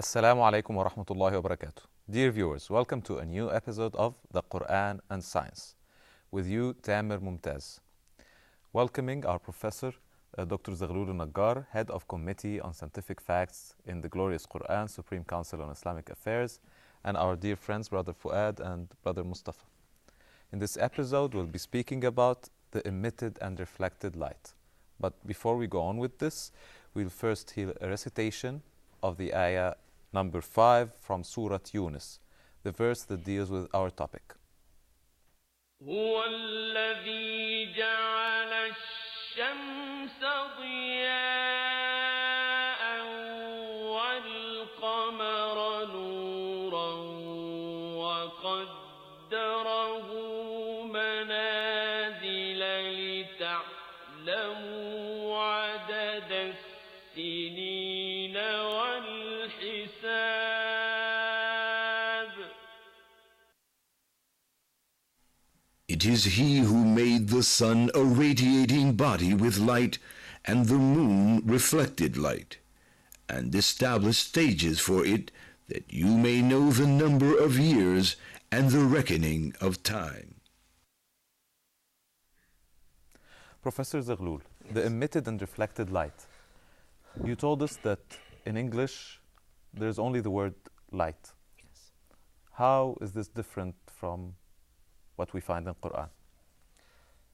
Assalamu alaikum wa rahmatullahi wa barakatuh. Dear viewers, welcome to a new episode of The Qur'an and Science. With you, Tamer Momtaz. Welcoming our professor, Dr. Zagloul Al Naggar, Head of Committee on Scientific Facts in the Glorious Qur'an, Supreme Council on Islamic Affairs, and our dear friends, Brother Fuad and Brother Mustafa. In this episode, we'll be speaking about the emitted and reflected light. But before we go on with this, we'll first hear a recitation of the ayah number 5 from Surah Yunus, the verse that deals with our topic. هو الذي جعل الشمس ضياء والقمر نورا وقدره منازل لتعلموا عدد السنين والحساب. It is he who made the sun a radiating body with light, and the moon reflected light, and established stages for it, that you may know the number of years and the reckoning of time. Professor Zagloul, the emitted and reflected light. You told us that in English there's only the word light. Yes. How is this different from what we find in Qur'an?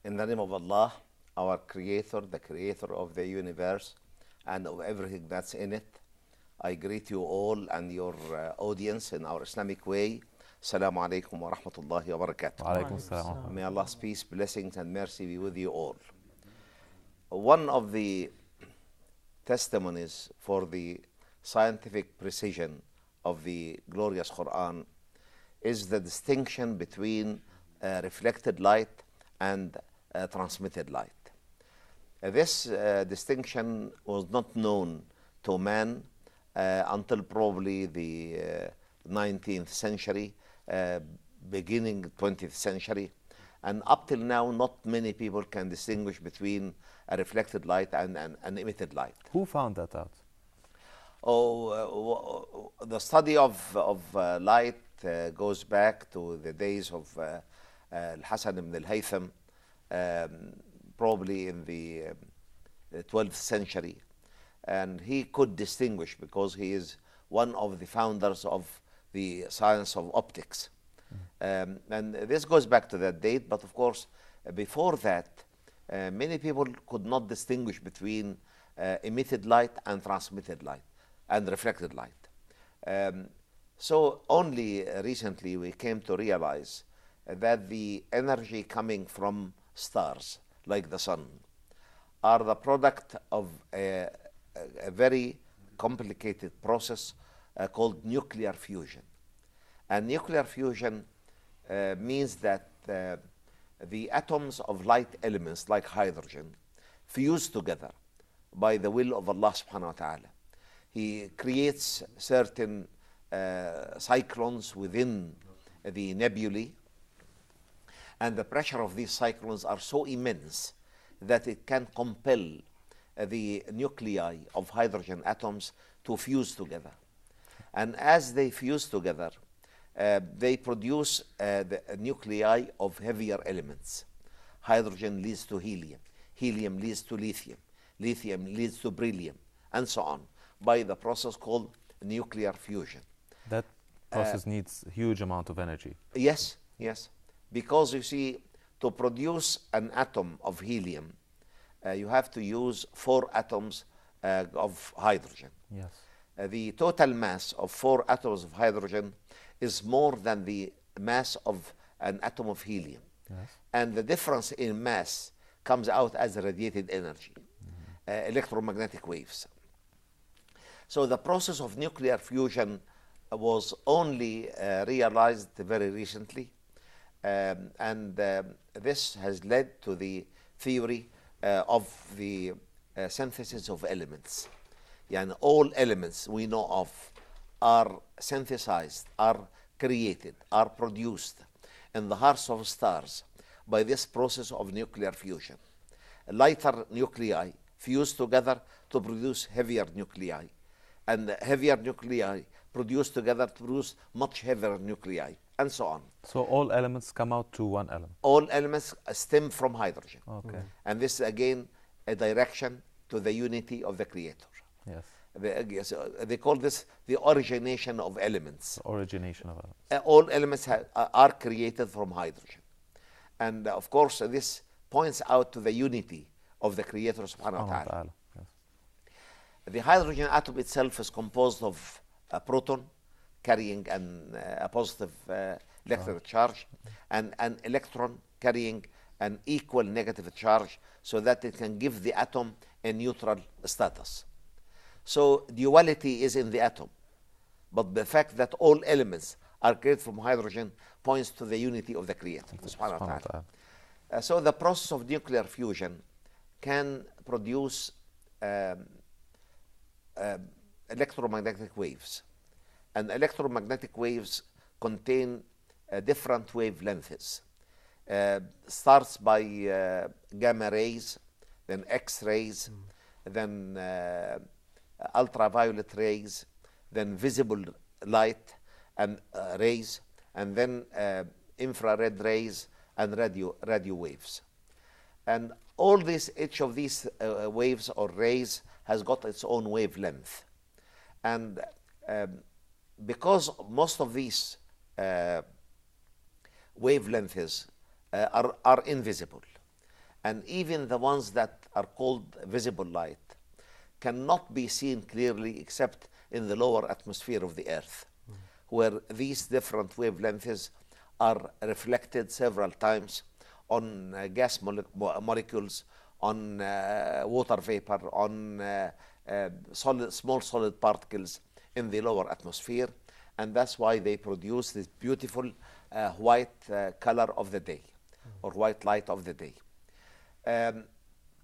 In the name of Allah, our Creator, the Creator of the universe and of everything that's in it, I greet you all and your audience in our Islamic way. Assalamu alaikum wa rahmatullahi wa barakatuh. Wa alaikum assalam. May Allah's peace, blessings, and mercy be with you all. One of the testimonies for the scientific precision of the glorious Qur'an is the distinction between reflected light and transmitted light. This distinction was not known to man until probably the 19th century, beginning 20th century, and up till now not many people can distinguish between a reflected light and an emitted light. Who found that out? The study of light goes back to the days of Al-Hasan ibn al-Haytham, probably in the 12th century, and he could distinguish because he is one of the founders of the science of optics. And this goes back to that date, but of course before that many people could not distinguish between emitted light and transmitted light and reflected light. So only recently we came to realize that the energy coming from stars like the sun are the product of a very complicated process called nuclear fusion. And nuclear fusion means that the atoms of light elements like hydrogen fuse together by the will of Allah subhanahu wa ta'ala. He creates certain cyclones within the nebulae, and the pressure of these cyclones are so immense that it can compel the nuclei of hydrogen atoms to fuse together. And as they fuse together, they produce the nuclei of heavier elements. Hydrogen leads to helium, helium leads to lithium, lithium leads to beryllium, and so on, by the process called nuclear fusion. That process needs a huge amount of energy. Yes, yes. Because you see, to produce an atom of helium, you have to use 4 atoms of hydrogen. Yes. The total mass of 4 atoms of hydrogen is more than the mass of an atom of helium. Yes. And the difference in mass comes out as radiated energy, electromagnetic waves. So the process of nuclear fusion was only realized very recently, and this has led to the theory of the synthesis of elements. Yani all elements we know of are synthesized, are created, are produced in the hearts of stars by this process of nuclear fusion. Lighter nuclei fuse together to produce heavier nuclei, and heavier nuclei produced together to produce much heavier nuclei, and so on. So all elements come out to one element. All elements stem from hydrogen. Okay. And this is again a direction to the unity of the Creator. Yes. They call this the origination of elements. The origination of elements. All elements are created from hydrogen. And of course, this points out to the unity of the Creator subhanahu wa ta'ala. Yes. The hydrogen atom itself is composed of a proton carrying a positive electric charge, and an electron carrying an equal negative charge, so that it can give the atom a neutral status. So duality is in the atom, but the fact that all elements are created from hydrogen points to the unity of the Creator subhanahu wa ta'ala. So the process of nuclear fusion can produce electromagnetic waves, and electromagnetic waves contain different wavelengths. Starts by gamma rays, then X-rays, then ultraviolet rays, then visible light and rays, and then infrared rays and radio waves. And all these, each of these waves or rays has got its own wavelength. And because most of these wavelengths are invisible, and even the ones that are called visible light cannot be seen clearly except in the lower atmosphere of the Earth, where these different wavelengths are reflected several times on gas molecules, on water vapor, on small solid particles in the lower atmosphere, and that's why they produce this beautiful white color of the day, or white light of the day.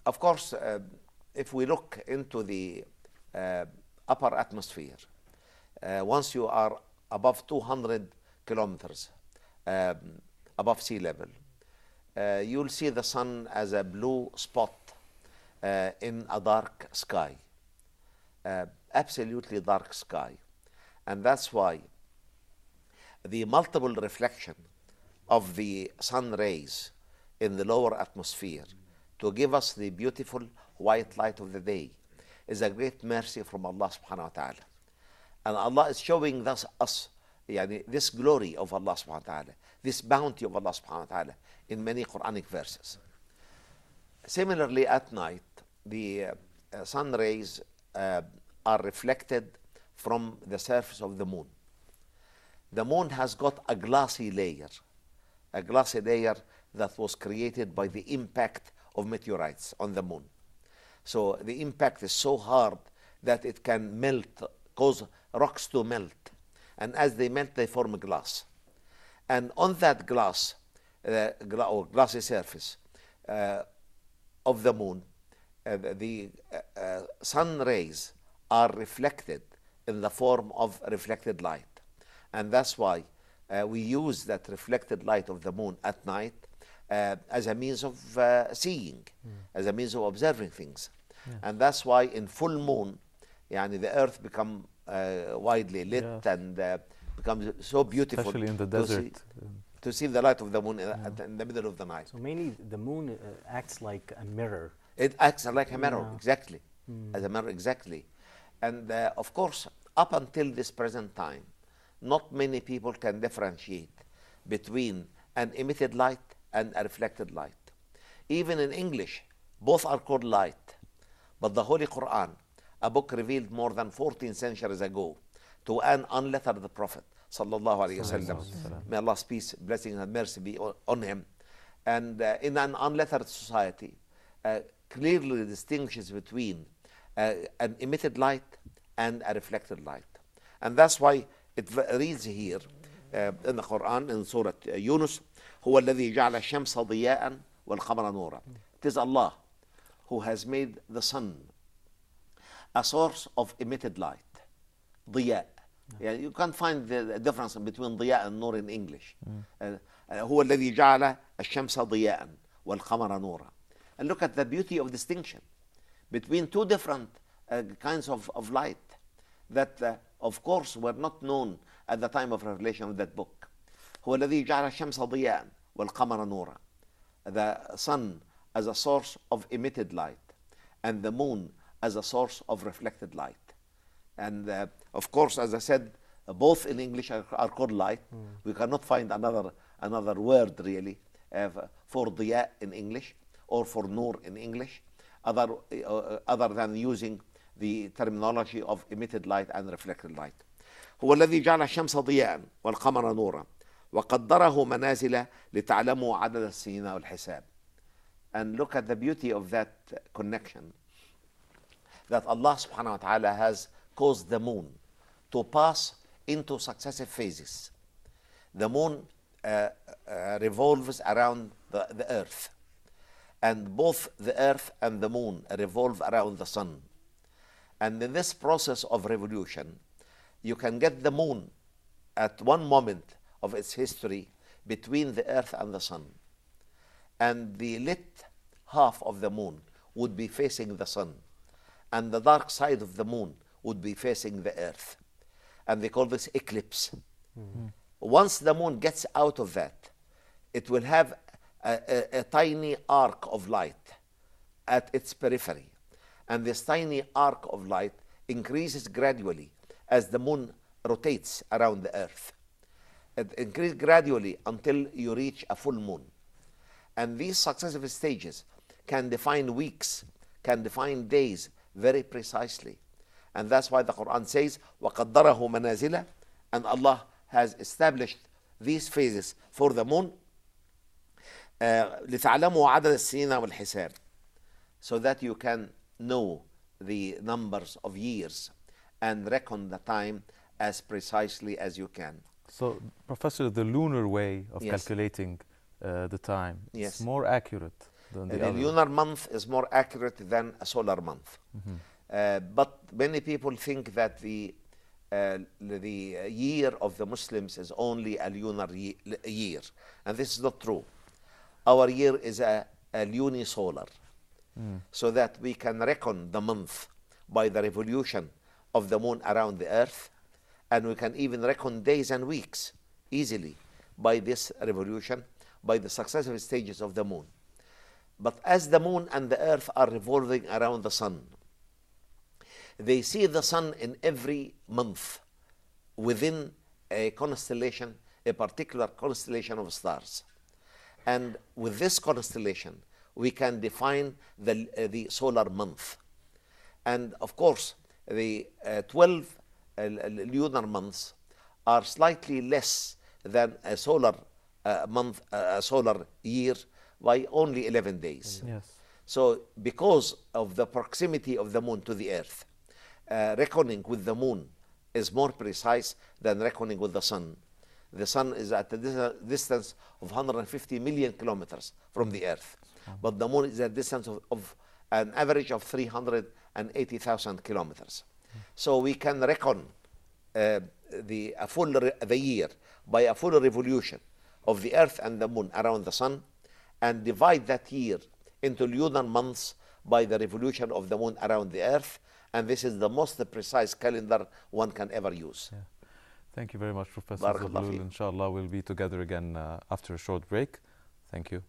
Of course, if we look into the upper atmosphere, once you are above 200 kilometers above sea level, you'll see the sun as a blue spot in a dark sky, absolutely dark sky. And that's why the multiple reflection of the sun rays in the lower atmosphere to give us the beautiful white light of the day is a great mercy from Allah subhanahu wa ta'ala. And Allah is showing us this glory of Allah subhanahu wa ta'ala, this bounty of Allah subhanahu wa ta'ala in many Quranic verses. Similarly, at night, the sun rays are reflected from the surface of the moon. The moon has got a glassy layer that was created by the impact of meteorites on the moon. So the impact is so hard that it can melt, cause rocks to melt. And as they melt, they form glass. And on that glass, or glassy surface of the moon, the sun rays are reflected in the form of reflected light. And that's why we use that reflected light of the moon at night as a means of seeing, as a means of observing things. And that's why in full moon, the earth become widely lit and becomes so beautiful. Especially in the desert. To see the light of the moon in the middle of the night. So mainly the moon acts like a mirror. It acts like a mirror, exactly. As a mirror, exactly. And of course, up until this present time, not many people can differentiate between an emitted light and a reflected light. Even in English, both are called light. But the Holy Qur'an, a book revealed more than 14 centuries ago to an unlettered prophet, sallallahu alayhi wasallam, may Allah's peace, blessing and mercy be on him, and in an unlettered society, clearly distinguishes between an emitted light and a reflected light. And that's why it reads here in the Quran, in Surah Yunus, هو الذي جعل الشمس ضياء والقمر نورا. It is Allah who has made the sun a source of emitted light. ضياء. You can't find the difference between ضياء and نور in English. هو الذي جعل الشمس ضياء والقمر نورا. And look at the beauty of distinction between two different kinds of light. that, of course, were not known at the time of revelation of that book. هو الذي جعل الشمس ضياء والقمر نورا. The sun as a source of emitted light, and the moon as a source of reflected light. And of course, as I said, both in English are called light. We cannot find another word really for ضياء in English or for nur in English, other than using the terminology of emitted light and reflected light. هو الذي جعل الشمس ضياء والقمر نورا وقدره منازل لتعلموا عدد السنين والحساب. And look at the beauty of that connection, that Allah subhanahu wa ta'ala has caused the moon to pass into successive phases. The moon revolves around the earth, and both the earth and the moon revolve around the sun. And in this process of revolution, you can get the moon at one moment of its history between the earth and the sun, and the lit half of the moon would be facing the sun, and the dark side of the moon would be facing the earth, and they call this eclipse. Once the moon gets out of that, it will have a tiny arc of light at its periphery, and this tiny arc of light increases gradually as the moon rotates around the earth. It increases gradually until you reach a full moon. And these successive stages can define weeks, can define days very precisely. And that's why the Qur'an says, وَقَدَّرَهُ مَنَازِلَ, and Allah has established these phases for the moon, لِتَعْلَمُوا عَدَدَ السِّنِينَ وَالْحِسَابِ, so that you can know the numbers of years and reckon the time as precisely as you can. So, Professor, the lunar way of Yes. calculating the time Yes. is more accurate than the The other. lunar month is more accurate than a solar month. But many people think that the year of the Muslims is only a lunar year, and this is not true. Our year is a lunisolar, so that we can reckon the month by the revolution of the moon around the earth, and we can even reckon days and weeks easily by this revolution, by the successive stages of the moon. But as the moon and the earth are revolving around the sun, they see the sun in every month within a constellation, a particular constellation of stars. And with this constellation, we can define the solar month. And of course, the 12 lunar months are slightly less than a solar month, a solar year, by only 11 days. Yes. So because of the proximity of the moon to the earth, reckoning with the moon is more precise than reckoning with the sun. The sun is at a distance of 150 million kilometers from the earth, but the moon is at a distance of an average of 380,000 kilometers. So we can reckon the year by a full revolution of the earth and the moon around the sun, and divide that year into lunar months by the revolution of the moon around the earth, and this is the most precise calendar one can ever use. Yeah. Thank you very much, Professor Barakallah Zagloul. feek. Inshallah, we'll be together again after a short break. Thank you.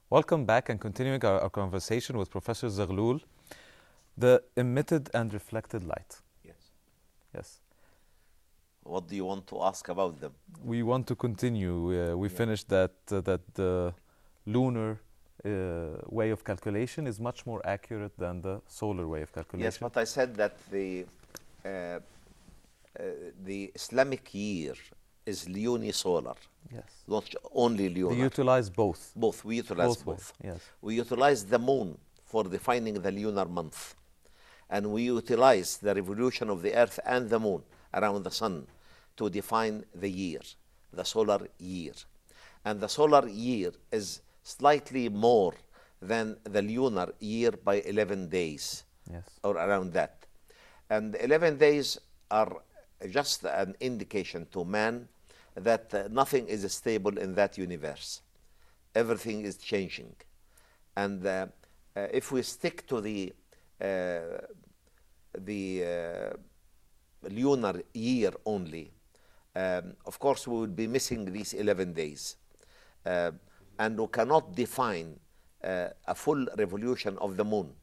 Welcome back, and continuing our conversation with Professor Zagloul, the emitted and reflected light. Yes. Yes. What do you want to ask about them? We want to continue. We finished that the lunar way of calculation is much more accurate than the solar way of calculation. Yes, but I said that the Islamic year is lunisolar, Yes. not only They lunar. utilize both. Both, we utilize Both both. ways, yes. We utilize the moon for defining the lunar month. And we utilize the revolution of the earth and the moon around the sun to define the year, the solar year. And the solar year is slightly more than the lunar year by 11 days, Yes. or around that. And 11 days are just an indication to man that nothing is stable in that universe. Everything is changing. And if we stick to the lunar year only, of course we would be missing these 11 days. And we cannot define a full revolution of the moon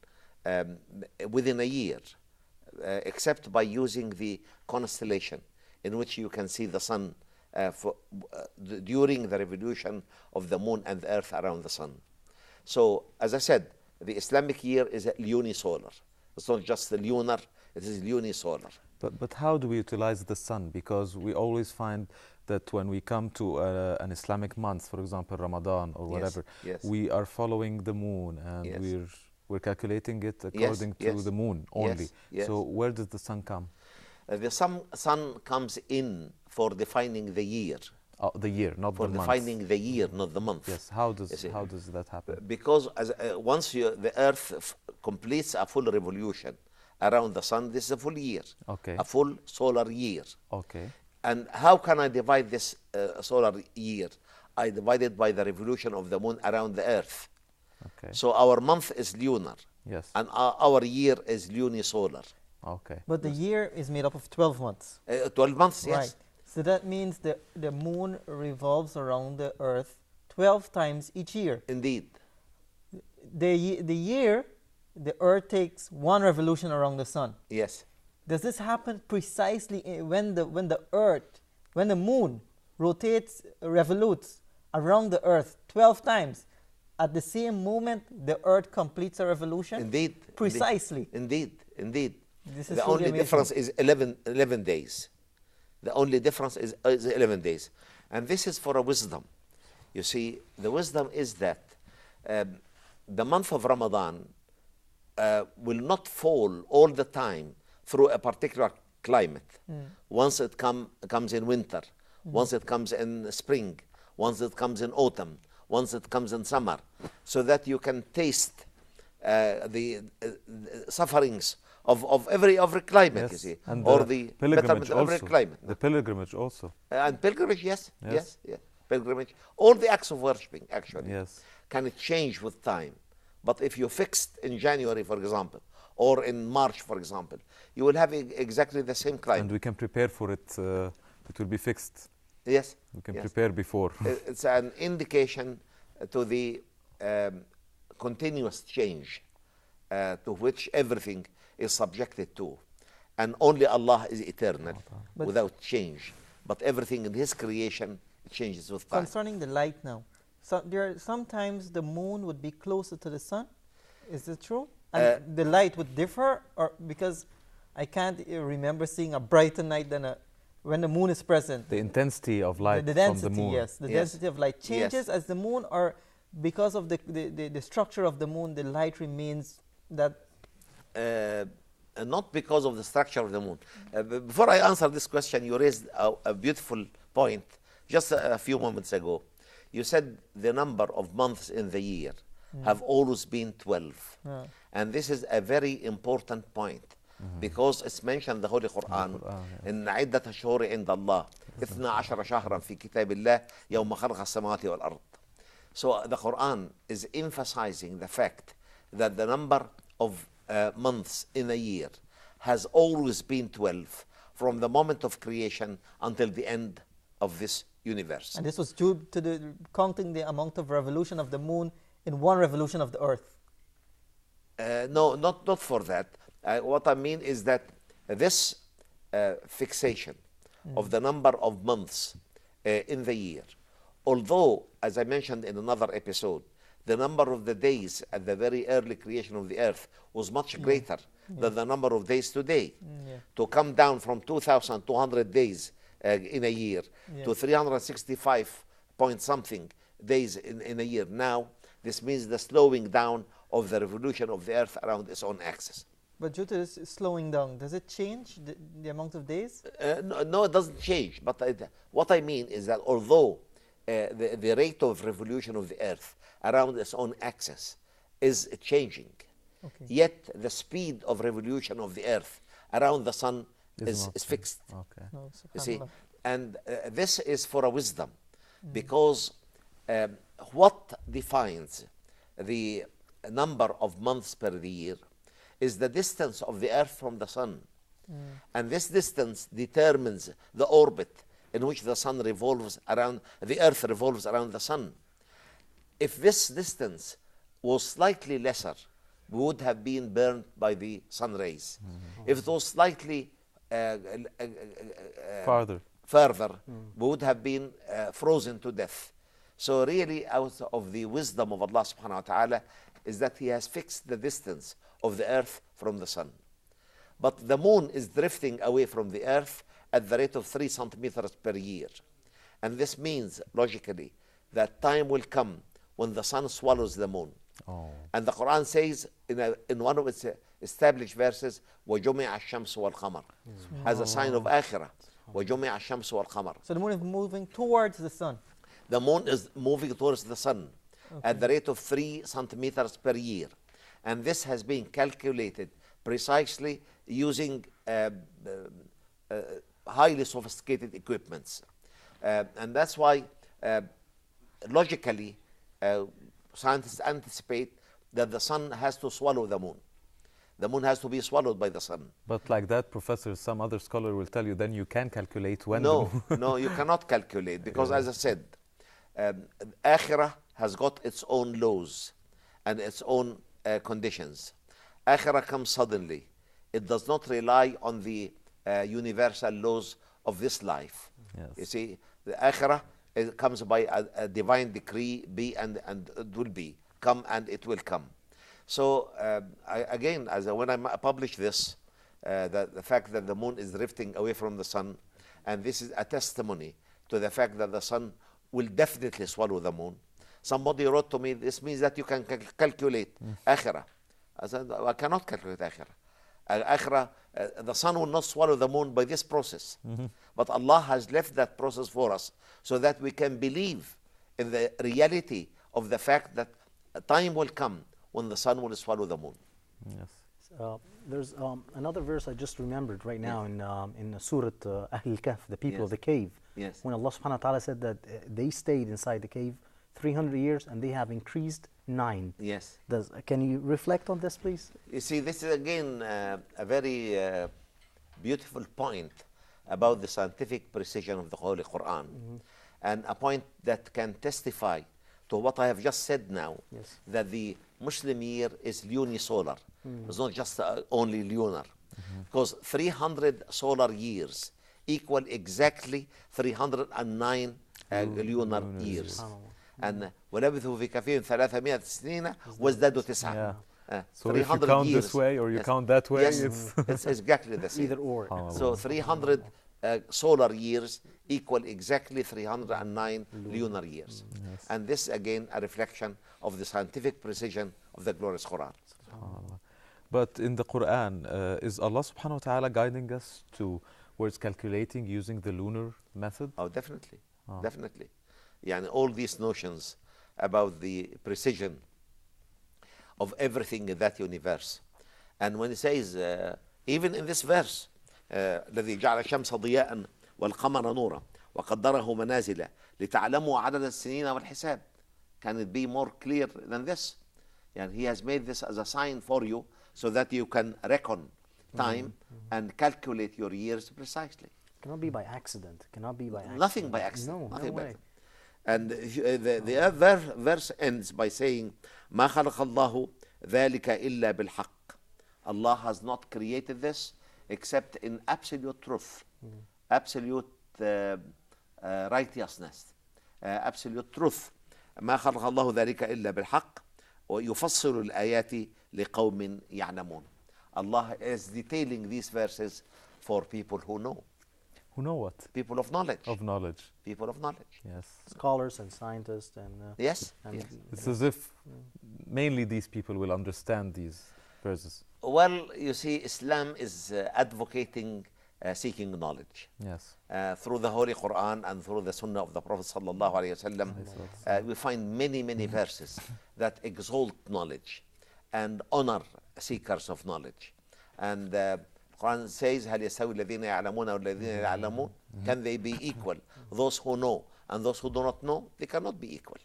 within a year, except by using the constellation in which you can see the sun during the revolution of the moon and the earth around the sun. So, as I said, the Islamic year is lunisolar. It's not just the lunar, it is lunisolar. But how do we utilize the sun? Because we always find that when we come to an Islamic month, for example, Ramadan or whatever, yes. we are following the moon and Yes. we're calculating it according to yes. the moon only. Yes. So where does the sun come? The sun comes in for defining the year, The year, not for the month. defining the year, not the month. Yes. You see. How does that happen? Because once the earth completes a full revolution around the sun, this is a full year, Okay. a full solar year. Okay. And how can I divide this solar year? I divide it by the revolution of the moon around the earth. Okay. So our month is lunar, Yes. and our year is lunisolar. Okay. But the year is made up of 12 months. 12 months, yes. Right. So that means the moon revolves around the earth 12 times each year. Indeed. The year, the earth takes one revolution around the sun. Yes. Does this happen precisely when the moon revolutes around the earth 12 times? At the same moment, the earth completes a revolution? Indeed. Precisely. Indeed. This is The truly only amazing. difference is 11 days. The only difference is 11 days. And this is for a wisdom. You see, the wisdom is that the month of Ramadan will not fall all the time through a particular climate. Once it comes in winter, once it comes in spring, once it comes in autumn, once it comes in summer, so that you can taste the sufferings of every climate, Yes. you see, And or the the pilgrimage betterment of every also. climate. The pilgrimage also. And pilgrimage, yes, Yes. pilgrimage. All the acts of worshipping, actually, Yes. can change with time. But if you fixed in January, for example, or in March, for example, you will have exactly the same climate. And we can prepare for it. It will be fixed. Yes. We can yes. prepare before. It's an indication to the continuous change to which everything is subjected to. And only Allah is eternal, But- without change. But everything in His creation changes with time. Concerning the light now, so sometimes the moon would be closer to the sun. Is it true? And the light would differ, or because I can't remember seeing a brighter night than when the moon is present. The intensity of light the from density, the moon. yes, the Yes. density of light changes Yes. as the moon, or because of the structure of the moon, the light remains that. Not because of the structure of the moon. Before I answer this question, you raised a beautiful point just a few moments ago. You said the number of months in the year have always been 12. Yeah. And this is a very important point because it's mentioned in the Holy Quran إن عدة الشهور عند الله 12 شهرا في كتاب الله يوم خلق السماوات والأرض. So the Quran is emphasizing the fact that the number of months in a year has always been 12 from the moment of creation until the end of this universe. And this was due to the counting the amount of revolution of the moon in one revolution of the earth. No, not for that. What I mean is that this fixation of the number of months in the year, although, as I mentioned in another episode, the number of the days at the very early creation of the earth was much greater than the number of days today. To come down from 2,200 days in a year to 365 point something days in a year. Now, this means the slowing down of the revolution of the earth around its own axis. But due to this slowing down, does it change the amount of days? No, it doesn't change. But what I mean is that although the rate of revolution of the earth around its own axis is changing, yet the speed of revolution of the earth around the sun is fixed. Okay. No, You see, subhanallah. and this is for a wisdom, because what defines the number of months per year is the distance of the earth from the sun. And this distance determines the orbit in which the sun revolves around, the earth revolves around the sun. If this distance was slightly lesser, we would have been burned by the sun rays. If it was slightly Farther. further, we would have been frozen to death. So really, out of the wisdom of Allah subhanahu wa ta'ala is that He has fixed the distance of the earth from the sun. But the moon is drifting away from the earth at the rate of 3 centimeters per year. And this means, logically, that time will come when the sun swallows the moon. And the Qur'an says in one of its established verses, وَجُمِعَ الشَّمْسُ وَالْقَمَرُ, as a sign of akhirah. وَجُمِعَ الشَّمْسُ وَالْقَمَرُ. So the moon is moving towards the sun. The moon is moving towards the sun at the rate of 3 centimeters per year. And this has been calculated precisely using highly sophisticated equipments. And that's why, logically, scientists anticipate that the sun has to swallow the moon. The moon has to be swallowed by the sun. But like that, Professor, some other scholar will tell you then you can calculate when. No, no, you cannot calculate because, as I said, Akhirah has got its own laws and its own conditions. Akhirah comes suddenly. It does not rely on the universal laws of this life. Yes. You see, the Akhirah it comes by a divine decree, be and it will be, come and it will come. So again, when I publish this, the fact that the moon is drifting away from the sun, and this is a testimony to the fact that the sun will definitely swallow the moon. Somebody wrote to me, this means that you can calculate Akhirah. I said, I cannot calculate Akhirah. Akhirah, the sun will not swallow the moon by this process. But Allah has left that process for us so that we can believe in the reality of the fact that a time will come when the sun will swallow the moon. Yes. There's another verse I just remembered right now in Surah Ahl al-Kahf, the people of the cave. Yes. When Allah subhanahu wa ta'ala said that they stayed inside the cave 300 years and they have increased 9. Yes. Can you reflect on this, please? You see, this is again a very beautiful point about the scientific precision of the Holy Quran, and a point that can testify to what I have just said now, that the Muslim year is lunisolar. It's not just only lunar, because 300 solar years equal exactly 309 lunar years. And ولبثوا في كهفهم 300 سنين وازدادوا 9. So if you count years, this way or you count that way, it's exactly the same. Either or. So 300 solar years equal exactly 309 lunar years. And this again a reflection of the scientific precision of the glorious Quran. But in the Quran, is Allah subhanahu wa ta'ala guiding us towards calculating using the lunar method? Oh, definitely. Definitely. Yani all these notions about the precision of everything in that universe. And when it says, even in this verse, الذي جعل الشمس ضياء والقمر نورا وقدره منازل لتعلموا عدد السنين والحساب. Can it be more clear than this? And He has made this as a sign for you so that you can reckon time and calculate your years precisely. Cannot be by accident. Cannot be by accident. Nothing by accident. No, Nothing no by way. accident. And the verse ends by saying, ما خلق الله ذلك إلا بالحق. Allah has not created this except in absolute truth, absolute righteousness, absolute truth. ما خلق الله ذلك إلا بالحق ويفصل الآيات لقوم يعلمون. Allah is detailing these verses for people who know. Who know what? People of knowledge. Of knowledge. People of knowledge. Yes. Scholars and scientists and Yes. and Yes. It's as if mainly these people will understand these verses. Well, you see, Islam is advocating seeking knowledge Yes. through the Holy Quran and through the Sunnah of the Prophet sallallahu alaihi wasallam. We find many verses that exalt knowledge and honor seekers of knowledge. And Quran says, هل يستوي الذين يعلمون والذين لا يعلمون? Can they be equal? Those who know and those who do not know, they cannot be equal.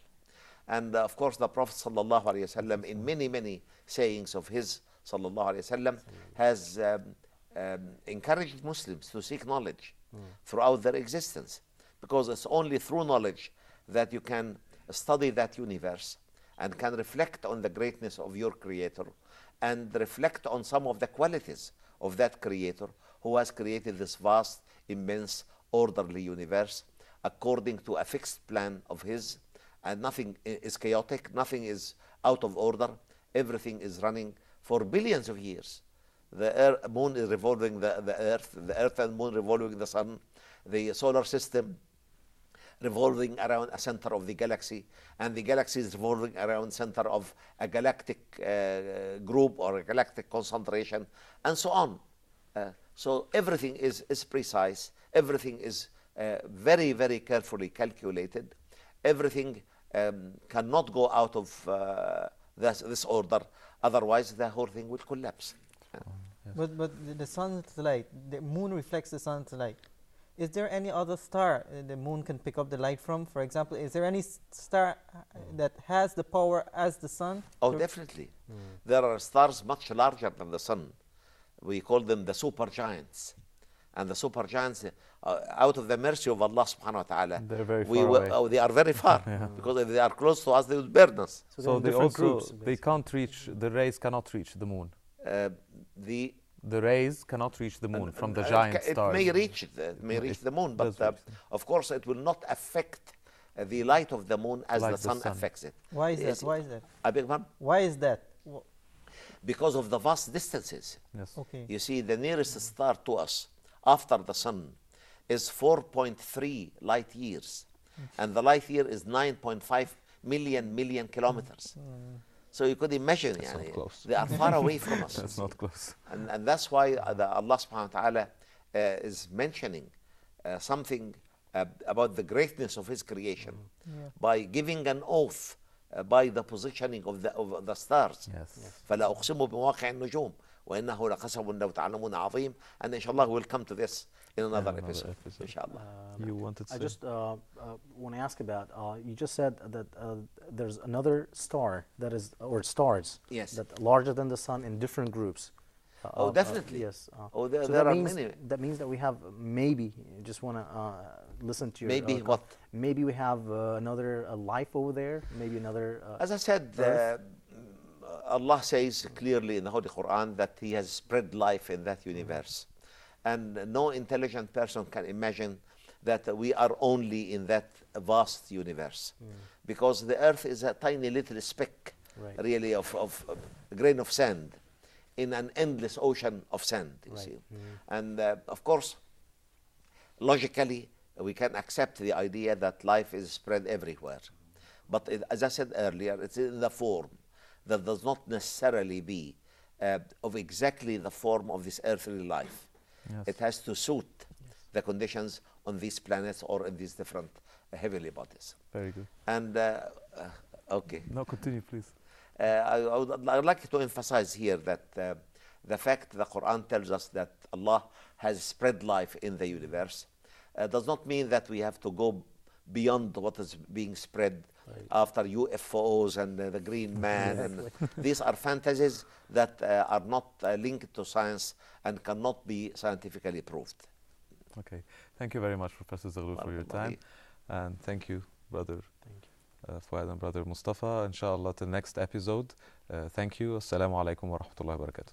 And of course, the Prophet sallallahu alaihi wasallam, in many sayings of his sallallahu alaihi wasallam, has encouraged Muslims to seek knowledge throughout their existence, because it's only through knowledge that you can study that universe and can reflect on the greatness of your Creator and reflect on some of the qualities of that Creator who has created this vast, immense, orderly universe according to a fixed plan of His, and nothing is chaotic, nothing is out of order, everything is running for billions of years. The moon is revolving the earth and moon revolving the sun, the solar system revolving around a center of the galaxy, and the galaxy is revolving around center of a galactic group or a galactic concentration, and so on. So everything is precise, everything is very carefully calculated, everything cannot go out of this order, otherwise the whole thing will collapse. But the sun's light, the moon reflects the sun's light. Is there any other star the moon can pick up the light from? For example, is there any star that has the power as the sun? Oh, definitely. There are stars much larger than the sun. We call them the supergiants. And the supergiants, out of the mercy of Allah subhanahu wa ta'ala, They're very far away. They are very far. Because if they are close to us, they would burn us. So they different also groups, they can't reach, the rays cannot reach the moon. The rays cannot reach the moon from the giant stars. It may reach the moon, but of course it will not affect the light of the moon as Like the the sun sun. affects it. Why is that? Why is that? I beg pardon? Why is that? Because of the vast distances. Yes. Okay. You see, the nearest star to us after the sun is 4.3 light years, and the light year is 9.5 million kilometers. So you could imagine, not close. they are far away from us. That's not close. And that's why Allah subhanahu wa ta'ala is mentioning something about the greatness of His creation by giving an oath by the positioning of the stars. Yes. فلا أقسم بمواقع النجوم وإنه لقسم لو تعلمون عظيم. And inshallah we'll come to this in another episode. Inshallah. You wanted to I say? just want to ask about, you just said that there's another star that is, or stars, Yes. that larger than the sun in different groups. Oh, definitely. Yes. Oh, there so are that means, many. That means that we have maybe, just want to listen to your... Maybe what? Maybe we have another life over there, maybe another... As I said, Allah says clearly in the Holy Quran that He has spread life in that universe. And no intelligent person can imagine that we are only in that vast universe. Because the earth is a tiny little speck, really, of a grain of sand in an endless ocean of sand, you see. And of course, logically, we can accept the idea that life is spread everywhere. But as I said earlier, it's in the form that does not necessarily be of exactly the form of this earthly life. Yes. It has to suit the conditions on these planets or in these different heavenly bodies. Very good. And, okay. No, continue, please. I'd like to emphasize here that the fact the Quran tells us that Allah has spread life in the universe does not mean that we have to go beyond what is being spread after UFOs and the Green Man. And these are fantasies that are not linked to science and cannot be scientifically proved. Okay. Thank you very much, Professor Zagloul, for your time. And thank you, brother. Thank you. Fuad and brother Mustafa. Inshallah, till next episode. Thank you. Assalamu alaikum wa rahmatullahi wa barakatuh.